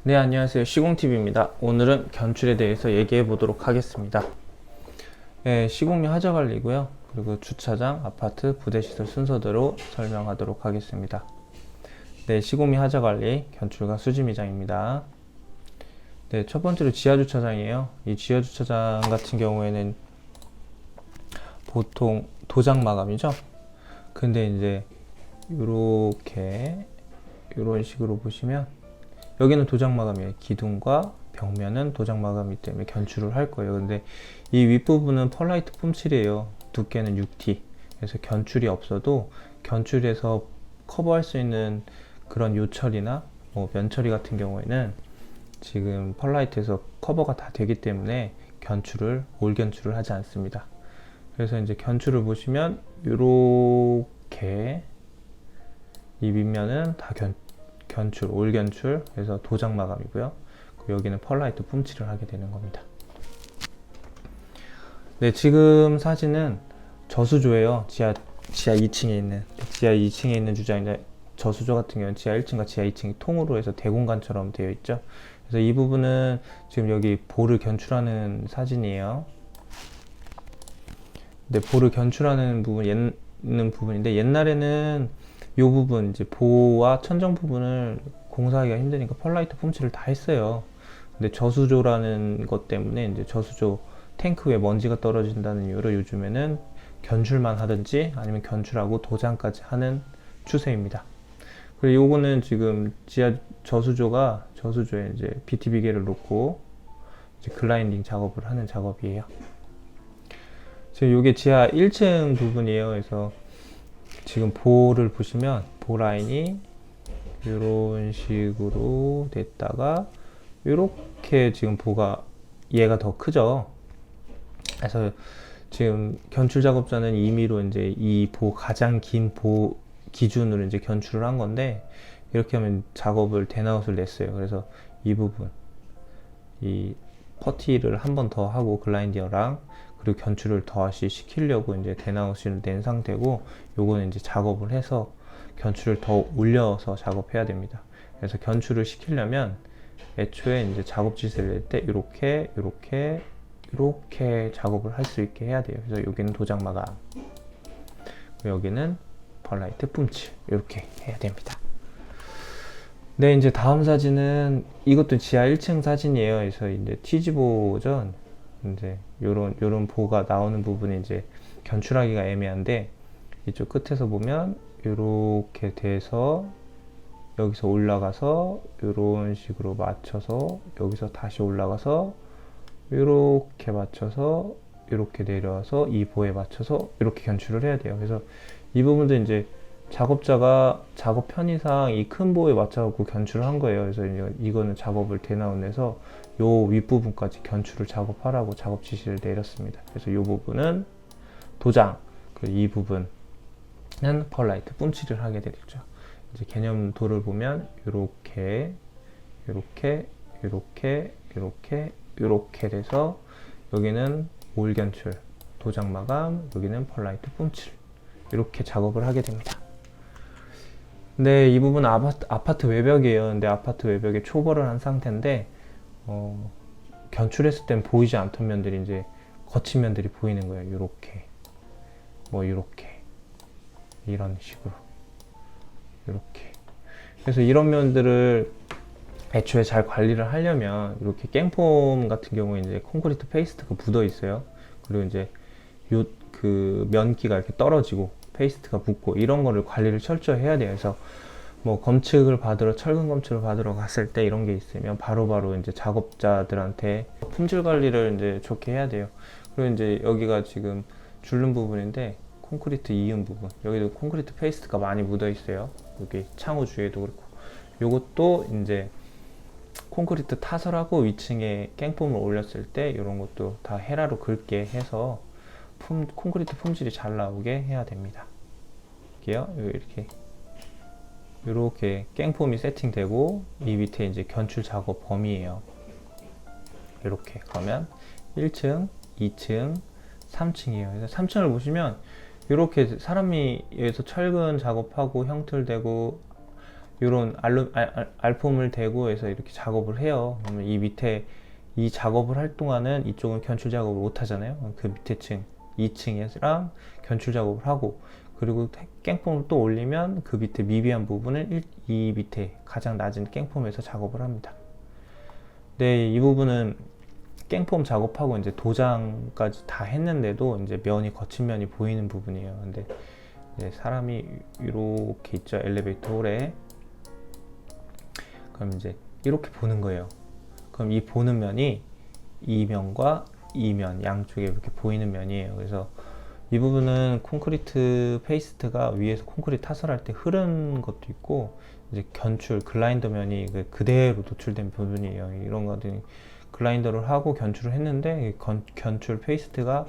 네, 안녕하세요. 시공TV입니다. 오늘은 견출에 대해서 얘기해 보도록 하겠습니다. 네, 시공료 하자관리고요. 그리고 주차장, 아파트, 부대시설 순서대로 설명하도록 하겠습니다. 네, 시공미 하자관리, 견출과 수지미장입니다. 네, 첫 번째로 지하주차장이에요. 이 지하주차장 같은 경우에는 보통 도장 마감이죠. 근데 이제 이런 식으로 보시면 여기는 도장 마감이에요. 기둥과 벽면은 도장 마감이기 때문에 견출을 할 거예요. 근데 이 윗부분은 펄라이트 폼칠이에요. 두께는 6T. 그래서 견출이 없어도 견출에서 커버할 수 있는 그런 요철이나 뭐 면처리 같은 경우에는 지금 펄라이트에서 커버가 다 되기 때문에 올 견출을 하지 않습니다. 그래서 이제 견출을 보시면 이렇게 이 밑면은 다 올 견출, 그래서 도장 마감이고요. 여기는 펄라이트 뿜칠을 하게 되는 겁니다. 네, 지금 사진은 저수조예요. 지하 2층에 있는 주장인데, 저수조 같은 경우는 지하 1층과 지하 2층이 통으로 해서 대공간처럼 되어 있죠. 그래서 이 부분은 지금 여기 보를 견출하는 사진이에요. 근데 보를 견출하는 있는 부분인데, 옛날에는 이 부분 이제 보와 천정 부분을 공사하기가 힘드니까 펄라이트 폼칠을 다 했어요. 근데 저수조라는 것 때문에 이제 저수조 탱크 위에 먼지가 떨어진다는 이유로 요즘에는 견출만 하든지 아니면 견출하고 도장까지 하는 추세입니다. 그리고 요거는 지금 저수조에 이제 BTB계를 놓고 이제 글라인딩 작업을 하는 작업이에요. 지금 요게 지하 1층 부분이에요. 그래서 지금 보를 보시면 보 라인이 이런 식으로 됐다가 이렇게 지금 보가 얘가 더 크죠. 그래서 지금 견출 작업자는 임의로 이제 이 보 가장 긴 보 기준으로 이제 견출을 한 건데, 이렇게 하면 작업을 대나웃을 냈어요. 그래서 이 부분 이 퍼티를 한 번 더 하고 글라인디어랑 그리고 견출을 더시 시키려고 이제 대나웃을 낸 상태고, 요거는 이제 작업을 해서 견출을 더 올려서 작업해야 됩니다. 그래서 견출을 시키려면 애초에 이제 작업짓을 낼 때 이렇게 작업을 할 수 있게 해야 돼요. 그래서 여기는 도장 마감, 여기는 펄라이트 뿜칠, 이렇게 해야 됩니다. 네, 이제 다음 사진은 이것도 지하 1층 사진이에요. 그래서 이제 T지보죠. 이제 요런 보가 나오는 부분이 이제 견출하기가 애매한데, 이쪽 끝에서 보면 이렇게 돼서 여기서 올라가서 이런 식으로 맞춰서 여기서 다시 올라가서 이렇게 맞춰서 이렇게 내려와서 이 보에 맞춰서 이렇게 견출을 해야 돼요. 그래서 이 부분도 이제 작업자가 작업 편의상 이 큰 보에 맞춰갖고 견출을 한 거예요. 그래서 이거는 작업을 대나웃내서 요 윗부분까지 견출을 작업하라고 작업 지시를 내렸습니다. 그래서 이 부분은 도장, 그리고 이 부분은 펄라이트 뿜칠을 하게 되겠죠. 이제 개념도를 보면 이렇게 돼서 여기는 올 견출, 도장 마감, 여기는 펄라이트 뿜칠, 이렇게 작업을 하게 됩니다. 네, 이 부분은 아파트 외벽이에요. 근데 아파트 외벽에 초벌을 한 상태인데, 견출했을 땐 보이지 않던 면들이 이제 거친 면들이 보이는 거예요. 요렇게 이런 식으로 이렇게. 그래서 이런 면들을 애초에 잘 관리를 하려면 이렇게 깽폼 같은 경우에 이제 콘크리트 페이스트가 묻어 있어요. 그리고 이제 그 면기가 이렇게 떨어지고 페이스트가 붙고 이런 거를 관리를 철저히 해야 돼요. 그래서 뭐 철근 검측을 받으러 갔을 때 이런 게 있으면 바로바로 이제 작업자들한테 품질 관리를 이제 좋게 해야 돼요. 그리고 이제 여기가 지금 줄눈 부분인데 콘크리트 이음 부분, 여기도 콘크리트 페이스트가 많이 묻어 있어요. 여기 창호 주위에도 그렇고, 요것도 이제 콘크리트 타설하고 위층에 깽폼을 올렸을 때 이런 것도 다 헤라로 긁게 해서 콘크리트 품질이 잘 나오게 해야 됩니다. 이렇게 깽폼이 세팅되고 이 밑에 이제 견출 작업 범위예요. 이렇게 그러면 1층, 2층, 3층이에요. 그래서 3층을 보시면 이렇게 사람이 여기서 철근 작업하고 형틀대고 요런 알폼을 대고 해서 이렇게 작업을 해요. 그러면 이 밑에 이 작업을 할 동안은 이쪽은 견출 작업을 못 하잖아요. 그 밑에 층 2층이랑 견출 작업을 하고, 그리고 깽폼을 또 올리면 그 밑에 미비한 부분을 이 밑에 가장 낮은 깽폼에서 작업을 합니다. 네, 이 부분은 깽폼 작업하고 이제 도장까지 다 했는데도 이제 면이 거친 면이 보이는 부분이에요. 근데 이제 사람이 이렇게 있죠, 엘리베이터 홀에. 그럼 이제 이렇게 보는 거예요. 그럼 이 보는 면이 이 면과 이 면 양쪽에 이렇게 보이는 면이에요. 그래서 이 부분은 콘크리트 페이스트가 위에서 콘크리트 타설할 때 흐른 것도 있고, 이제 견출 글라인더 면이 그대로 노출된 부분이에요. 이런 것들이 글라인더를 하고 견출을 했는데 견출 페이스트가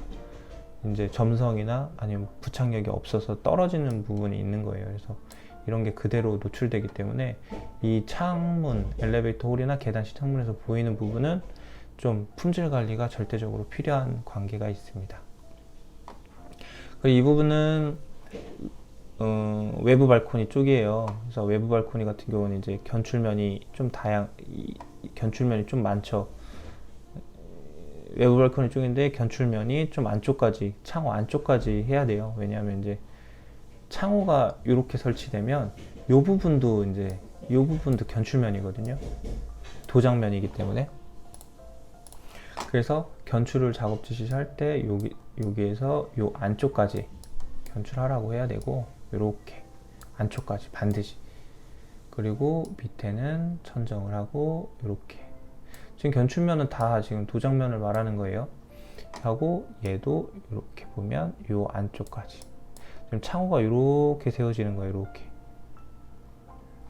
이제 점성이나 아니면 부착력이 없어서 떨어지는 부분이 있는 거예요. 그래서 이런 게 그대로 노출되기 때문에 이 창문, 엘리베이터 홀이나 계단식 창문에서 보이는 부분은 좀 품질 관리가 절대적으로 필요한 관계가 있습니다. 그리고 이 부분은 외부 발코니 쪽이에요. 그래서 외부 발코니 같은 경우는 이제 견출면이 좀 많죠. 외부 발코니 쪽인데 견출면이 좀 안쪽까지, 창호 안쪽까지 해야 돼요. 왜냐하면 이제 창호가 이렇게 설치되면 이 부분도 견출면이거든요. 도장면이기 때문에. 그래서 견출을 작업 지시할 때 여기에서 요 안쪽까지 견출하라고 해야 되고, 이렇게 안쪽까지 반드시. 그리고 밑에는 천정을 하고 이렇게. 지금 견출면은 다 지금 도장면을 말하는 거예요. 하고 얘도 이렇게 보면 요 안쪽까지. 지금 창호가 이렇게 세워지는 거예요. 이렇게.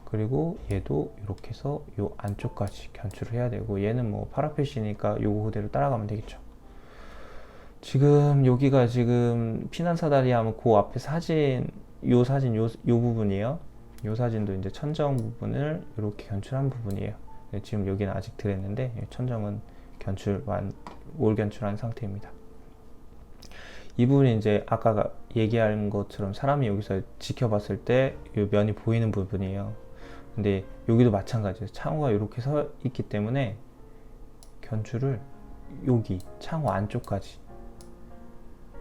그리고 얘도 이렇게 해서 요 안쪽까지 견출을 해야 되고, 얘는 뭐 파라펫이니까 요거 그대로 따라가면 되겠죠. 지금 여기가 지금 피난사다리 하면 그 앞에 요 부분이에요. 요 사진도 이제 천정 부분을 이렇게 견출한 부분이에요. 지금 여기는 아직 들었는데 천정은 올 견출한 상태입니다. 이 부분이 이제 아까 얘기한 것처럼 사람이 여기서 지켜봤을 때 이 면이 보이는 부분이에요. 근데 여기도 마찬가지예요. 창호가 이렇게 서 있기 때문에 견출을 여기 창호 안쪽까지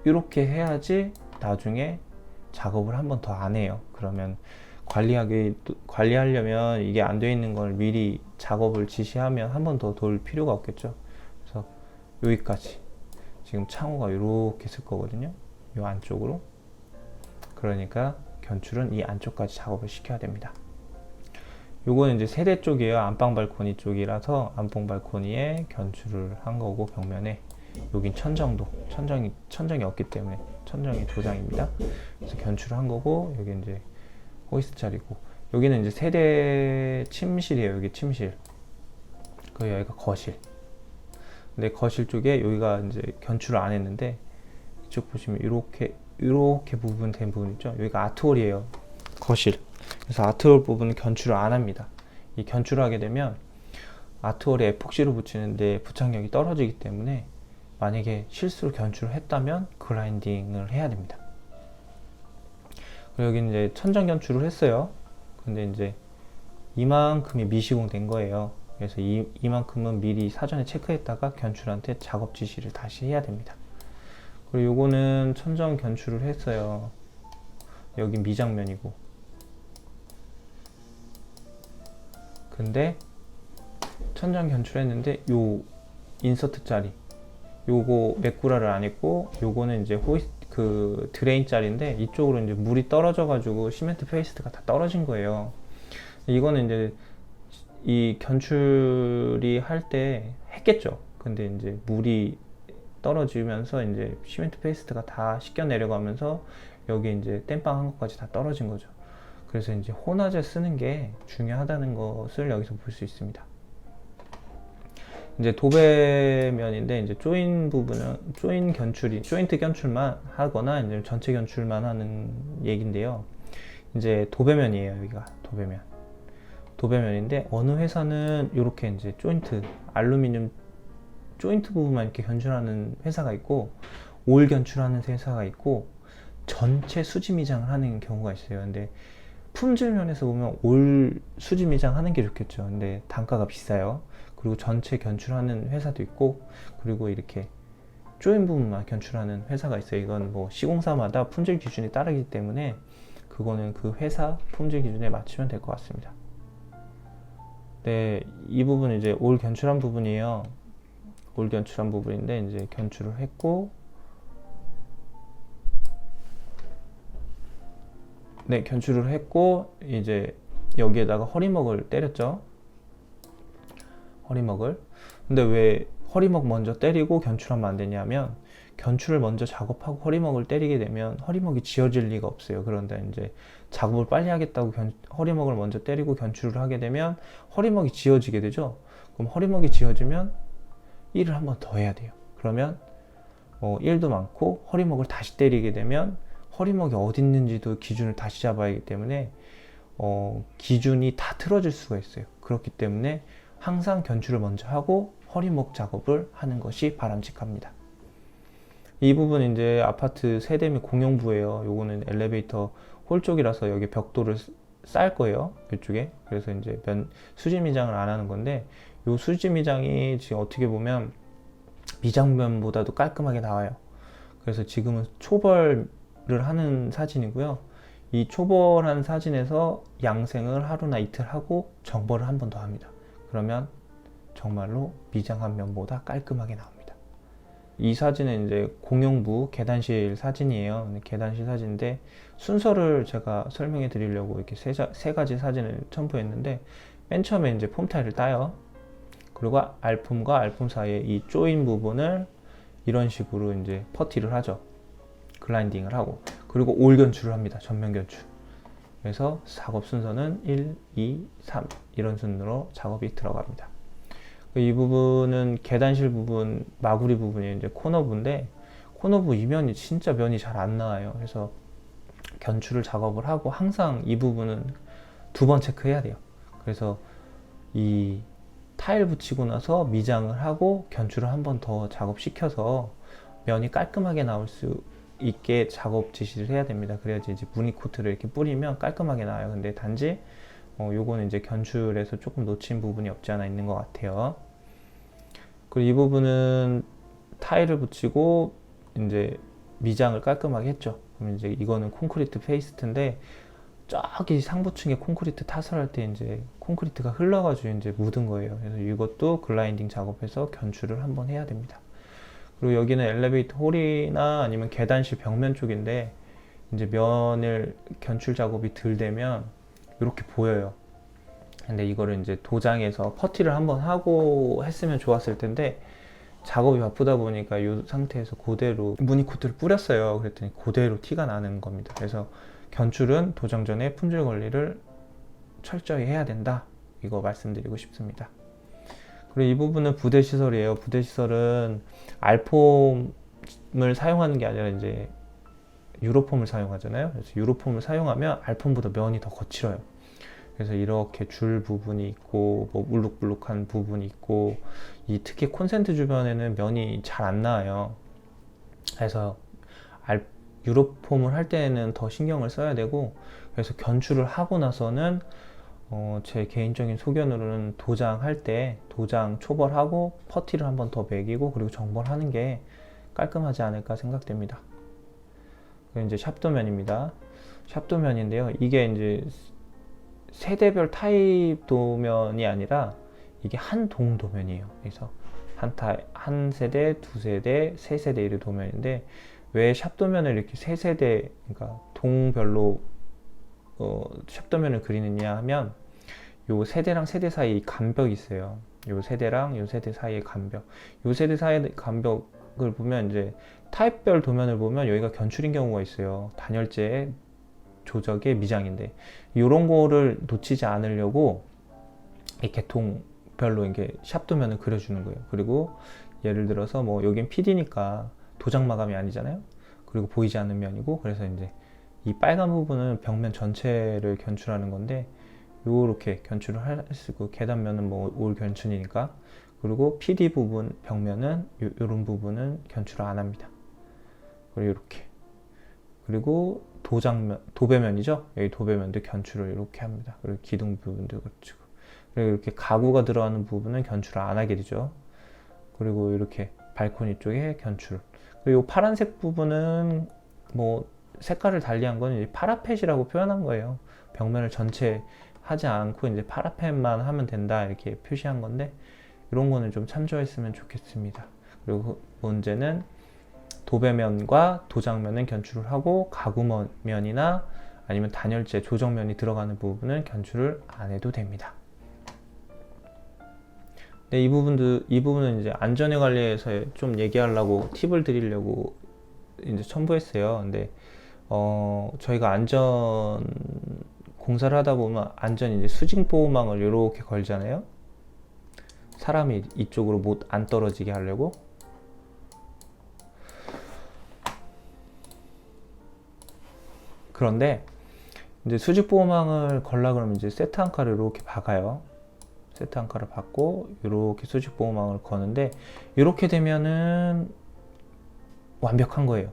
이렇게 해야지 나중에 작업을 한 번 더 안 해요. 그러면 관리하려면 이게 안 돼 있는 걸 미리 작업을 지시하면 한 번 더 돌 필요가 없겠죠. 그래서 여기까지 지금 창호가 이렇게 쓸 거거든요. 이 안쪽으로. 그러니까 견출은 이 안쪽까지 작업을 시켜야 됩니다. 요거는 이제 세대 쪽이에요. 안방 발코니 쪽이라서 안방 발코니에 견출을 한 거고, 벽면에 여긴 천정이 없기 때문에 천정이 도장입니다. 그래서 견출을 한 거고, 여기 이제 호이스트 자리고, 여기는 이제 세대 침실이에요. 여기 침실. 그 여기가 거실. 근데 거실 쪽에 여기가 이제 견출을 안 했는데, 이쪽 보시면 이렇게 부분 된 부분 있죠. 여기가 아트홀이에요. 거실. 그래서 아트홀 부분은 견출을 안 합니다. 이 견출을 하게 되면 아트홀에 에폭시로 붙이는데 부착력이 떨어지기 때문에 만약에 실수로 견출을 했다면 그라인딩을 해야 됩니다. 그리고 여기 이제 천정 견출을 했어요. 근데 이제 이만큼이 미시공 된 거예요. 그래서 이만큼은 미리 사전에 체크했다가 견출한테 작업 지시를 다시 해야 됩니다. 그리고 요거는 천정 견출을 했어요. 여기 미장면이고. 근데 천정 견출했는데 요 인서트 자리 요거 메꾸라를 안 했고, 요거는 이제 드레인 자리인데 이쪽으로 이제 물이 떨어져 가지고 시멘트 페이스트가 다 떨어진 거예요. 이거는 이제 이 견출이 할 때 했겠죠. 근데 이제 물이 떨어지면서 이제 시멘트 페이스트가 다 씻겨 내려가면서 여기 이제 땜빵 한 것까지 다 떨어진 거죠. 그래서 이제 혼화제 쓰는 게 중요하다는 것을 여기서 볼 수 있습니다. 이제 도배면인데 이제 조인트 견출만 하거나 이제 전체 견출만 하는 얘긴데요. 이제 도배면이에요. 여기가 도배면인데 어느 회사는 이렇게 이제 알루미늄 조인트 부분만 이렇게 견출하는 회사가 있고, 올 견출하는 회사가 있고, 전체 수지 미장을 하는 경우가 있어요. 근데 품질 면에서 보면 올 수지 미장 하는 게 좋겠죠. 근데 단가가 비싸요. 그리고 전체 견출하는 회사도 있고, 그리고 이렇게 조인 부분만 견출하는 회사가 있어요. 이건 뭐 시공사마다 품질 기준이 따르기 때문에 그거는 그 회사 품질 기준에 맞추면 될 것 같습니다. 네, 이 부분은 이제 올 견출한 부분이에요. 올 견출한 부분인데 이제 견출을 했고, 네, 견출을 했고 이제 여기에다가 허리먹을 때렸죠. 허리먹을. 근데 왜 허리먹 먼저 때리고 견출하면 안 되냐면, 견출을 먼저 작업하고 허리먹을 때리게 되면 허리먹이 지어질 리가 없어요. 그런데 이제 작업을 빨리 하겠다고 허리먹을 먼저 때리고 견출을 하게 되면 허리먹이 지어지게 되죠. 그럼 허리먹이 지어지면 일을 한 번 더 해야 돼요. 그러면 일도 많고 허리먹을 다시 때리게 되면 허리먹이 어디 있는지도 기준을 다시 잡아야 하기 때문에 기준이 다 틀어질 수가 있어요. 그렇기 때문에 항상 견출을 먼저 하고 허리목 작업을 하는 것이 바람직합니다. 이 부분 이제 아파트 세대 및 공용부예요. 요거는 엘리베이터 홀 쪽이라서 여기 벽돌을 쌓을 거예요. 이쪽에. 그래서 이제 수지 미장을 안 하는 건데, 요 수지 미장이 지금 어떻게 보면 미장면보다도 깔끔하게 나와요. 그래서 지금은 초벌을 하는 사진이고요. 이 초벌한 사진에서 양생을 하루나 이틀 하고 정벌을 한 번 더 합니다. 그러면 정말로 미장한 면보다 깔끔하게 나옵니다. 이 사진은 이제 공용부 계단실 사진이에요. 계단실 사진인데 순서를 제가 설명해 드리려고 이렇게 세 가지 사진을 첨부했는데, 맨 처음에 이제 폼 타일을 따요. 그리고 알품과 알품 사이에 이 조인 부분을 이런 식으로 이제 퍼티를 하죠. 글라인딩을 하고, 그리고 올 견출을 합니다. 전면 견출. 그래서 작업 순서는 1, 2, 3 이런 순으로 작업이 들어갑니다. 이 부분은 계단실 부분, 마구리 부분이 이제 코너부인데, 코너부 이면이 진짜 면이 잘 안 나와요. 그래서 견출을 작업을 하고 항상 이 부분은 2번 체크해야 돼요. 그래서 이 타일 붙이고 나서 미장을 하고 견출을 한 번 더 작업시켜서 면이 깔끔하게 나올 수 있게 작업 지시를 해야 됩니다. 그래야지 이제 무늬 코트를 이렇게 뿌리면 깔끔하게 나와요. 근데 단지 요거는 이제 견출에서 조금 놓친 부분이 없지 않아 있는 것 같아요. 그리고 이 부분은 타일을 붙이고 이제 미장을 깔끔하게 했죠. 그럼 이제 이거는 콘크리트 페이스트인데, 저기 상부층에 콘크리트 타설할 때 이제 콘크리트가 흘러가지고 이제 묻은 거예요. 그래서 이것도 글라인딩 작업해서 견출을 한번 해야 됩니다. 그리고 여기는 엘리베이터 홀이나 아니면 계단실 벽면 쪽인데, 이제 면을 견출 작업이 덜 되면 이렇게 보여요. 근데 이거를 이제 도장에서 퍼티를 한번 하고 했으면 좋았을 텐데, 작업이 바쁘다 보니까 이 상태에서 그대로 무늬 코트를 뿌렸어요. 그랬더니 그대로 티가 나는 겁니다. 그래서 견출은 도장 전에 품질 관리를 철저히 해야 된다, 이거 말씀드리고 싶습니다. 그리고 이 부분은 부대 시설이에요. 부대 시설은 알폼을 사용하는 게 아니라 이제 유로폼을 사용하잖아요. 그래서 유로폼을 사용하면 알폼보다 면이 더 거칠어요. 그래서 이렇게 줄 부분이 있고 뭐 울룩불룩한 부분이 있고, 이 특히 콘센트 주변에는 면이 잘 안 나와요. 그래서 유로폼을 할 때는 더 신경을 써야 되고, 그래서 견출을 하고 나서는 제 개인적인 소견으로는 도장할 때 도장 초벌하고 퍼티를 한 번 더 매기고 그리고 정벌하는 게 깔끔하지 않을까 생각됩니다. 그리고 이제 샵도면입니다. 샵도면인데요. 이게 이제 세대별 타입 도면이 아니라 이게 한 동 도면이에요. 그래서 한 세대, 두 세대, 세 세대 이런 도면인데, 왜 샵도면을 이렇게 세 세대, 그러니까 동별로 샵도면을 그리느냐 하면, 요 세대랑 세대 사이 간벽이 있어요. 요 세대랑 요 세대 사이의 간벽. 요 세대 사이의 간벽을 보면 이제 타입별 도면을 보면 여기가 견출인 경우가 있어요. 단열재 조적의 미장인데, 이런 거를 놓치지 않으려고 이렇게 동별로 이렇게 샵 도면을 그려주는 거예요. 그리고 예를 들어서 뭐 여긴 PD니까 도장 마감이 아니잖아요. 그리고 보이지 않는 면이고, 그래서 이제 이 빨간 부분은 벽면 전체를 견출하는 건데, 요렇게 견출을 할 수 있고, 계단면은 뭐 올 견출이니까. 그리고 PD 부분 벽면은 요런 부분은 견출을 안 합니다. 그리고 이렇게. 그리고 도배면이죠. 여기 도배면도 견출을 이렇게 합니다. 그리고 기둥 부분도 그렇고. 그리고 이렇게 가구가 들어가는 부분은 견출을 안 하게 되죠. 그리고 이렇게 발코니 쪽에 견출. 그리고 파란색 부분은 뭐 색깔을 달리한 건 이제 파라펫이라고 표현한 거예요. 벽면을 전체 하지 않고 이제 파라펫만 하면 된다 이렇게 표시한 건데, 이런 거는 좀 참조했으면 좋겠습니다. 그리고 문제는 도배면과 도장면은 견출을 하고 가구면이나 아니면 단열재 조정면이 들어가는 부분은 견출을 안 해도 됩니다. 네, 이 부분은 이제 안전에 관련해서 좀 얘기하려고 팁을 드리려고 이제 첨부했어요. 근데 저희가 안전 공사를 하다 보면 안전 이제 수직 보호망을 이렇게 걸잖아요. 사람이 이쪽으로 못 안 떨어지게 하려고. 그런데 이제 수직 보호망을 걸라 그러면 이제 세트 한 칸을 이렇게 박아요. 세트 한 칸을 박고 이렇게 수직 보호망을 거는데, 이렇게 되면은 완벽한 거예요.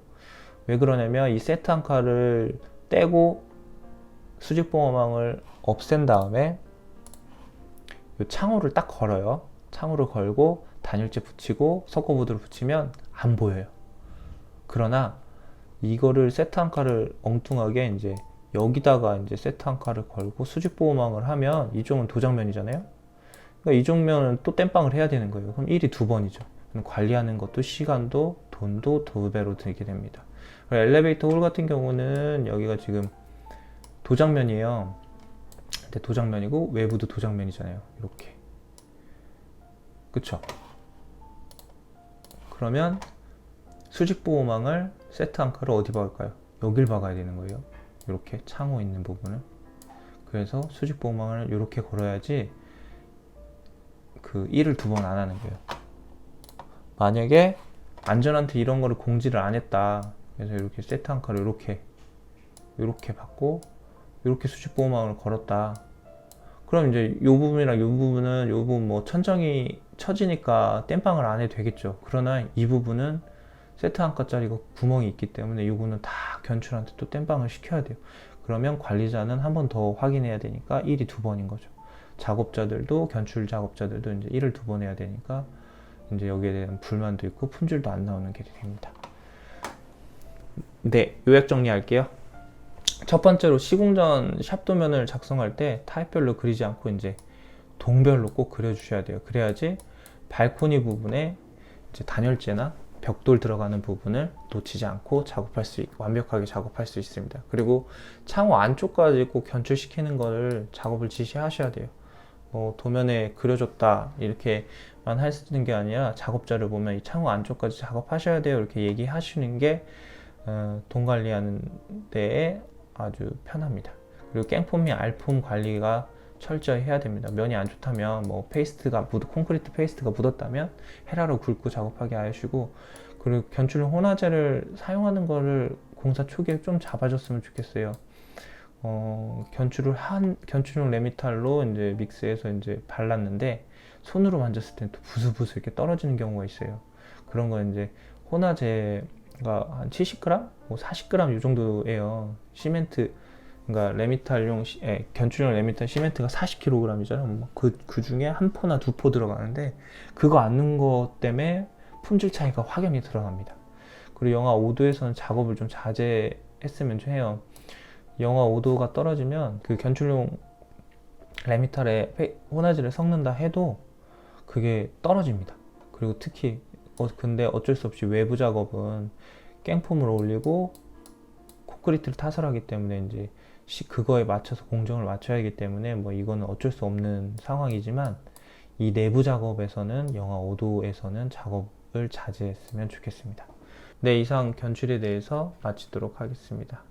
왜 그러냐면 이 세트 한 칸을 떼고 수직 보호망을 없앤 다음에 이 창호를 딱 걸어요. 창호를 걸고 단열재 붙이고 석고보드를 붙이면 안 보여요. 그러나 이거를 세트 한 칸을 엉뚱하게 이제 여기다가 이제 세트 한 칸을 걸고 수직 보호망을 하면, 이쪽은 도장면이잖아요. 그러니까 이쪽 면은 또 땜빵을 해야 되는 거예요. 그럼 일이 두 번이죠. 관리하는 것도 시간도 돈도 두 배로 들게 됩니다. 엘리베이터 홀 같은 경우는 여기가 지금 도장면이에요. 근데 도장면이고 외부도 도장면이잖아요. 이렇게. 그쵸? 그러면 수직 보호망을 세트 한 칸을 어디 박을까요? 여길 박아야 되는 거예요. 이렇게 창호 있는 부분을. 그래서 수직 보호망을 이렇게 걸어야지 그 일을 두 번 안 하는 거예요. 만약에 안전한테 이런 거를 공지를 안 했다. 그래서 이렇게 세트 한 칸을 이렇게 받고 이렇게 수직 보호망을 걸었다. 그럼 이제 이 부분이랑 이 부분 뭐 천정이 쳐지니까 땜빵을 안 해도 되겠죠. 그러나 이 부분은 세트 한 칸짜리 구멍이 있기 때문에 이거는 다 견출한테 또 땜빵을 시켜야 돼요. 그러면 관리자는 한 번 더 확인해야 되니까 일이 두 번인 거죠. 작업자들도, 견출 작업자들도 이제 일을 두 번 해야 되니까 이제 여기에 대한 불만도 있고 품질도 안 나오는 게 됩니다. 네, 요약 정리할게요. 첫 번째로 시공전 샵도면을 작성할 때 타입별로 그리지 않고 이제 동별로 꼭 그려주셔야 돼요. 그래야지 발코니 부분에 이제 단열재나 벽돌 들어가는 부분을 놓치지 않고 완벽하게 작업할 수 있습니다. 그리고 창호 안쪽까지 꼭 견출시키는 거를 작업을 지시하셔야 돼요. 도면에 그려줬다 이렇게만 하시는 게 아니라 작업자를 보면 이 창호 안쪽까지 작업하셔야 돼요 이렇게 얘기하시는 게 돈 관리하는 데에 아주 편합니다. 그리고 깽폼 및 알폼 관리가 철저히 해야 됩니다. 면이 안 좋다면 뭐 콘크리트 페이스트가 묻었다면 헤라로 굵고 작업하게 하시고, 그리고 견출용 혼화제를 사용하는 거를 공사 초기에 좀 잡아줬으면 좋겠어요. 견출용 레미탈로 이제 믹스해서 이제 발랐는데 손으로 만졌을 때 또 부스부스 이렇게 떨어지는 경우가 있어요. 그런 거 이제 혼화제가 한 70g, 뭐 40g 이 정도예요. 시멘트, 그러니까 견출용 레미탈 시멘트가 40kg이잖아요. 그 중에 한 포나 두 포 들어가는데 그거 안 넣은 것 때문에 품질 차이가 확연히 드러납니다. 그리고 영하 5도에서는 작업을 좀 자제했으면 해요. 영하 5도가 떨어지면 그 견출용 레미탈에 혼화제를 섞는다 해도 그게 떨어집니다. 그리고 특히 근데 어쩔 수 없이 외부 작업은 깽폼을 올리고 콘크리트를 타설하기 때문에 이제 그거에 맞춰서 공정을 맞춰야 하기 때문에 뭐 이거는 어쩔 수 없는 상황이지만, 이 내부 작업에서는 영하 5도에서는 작업을 자제했으면 좋겠습니다. 네, 이상 견출에 대해서 마치도록 하겠습니다.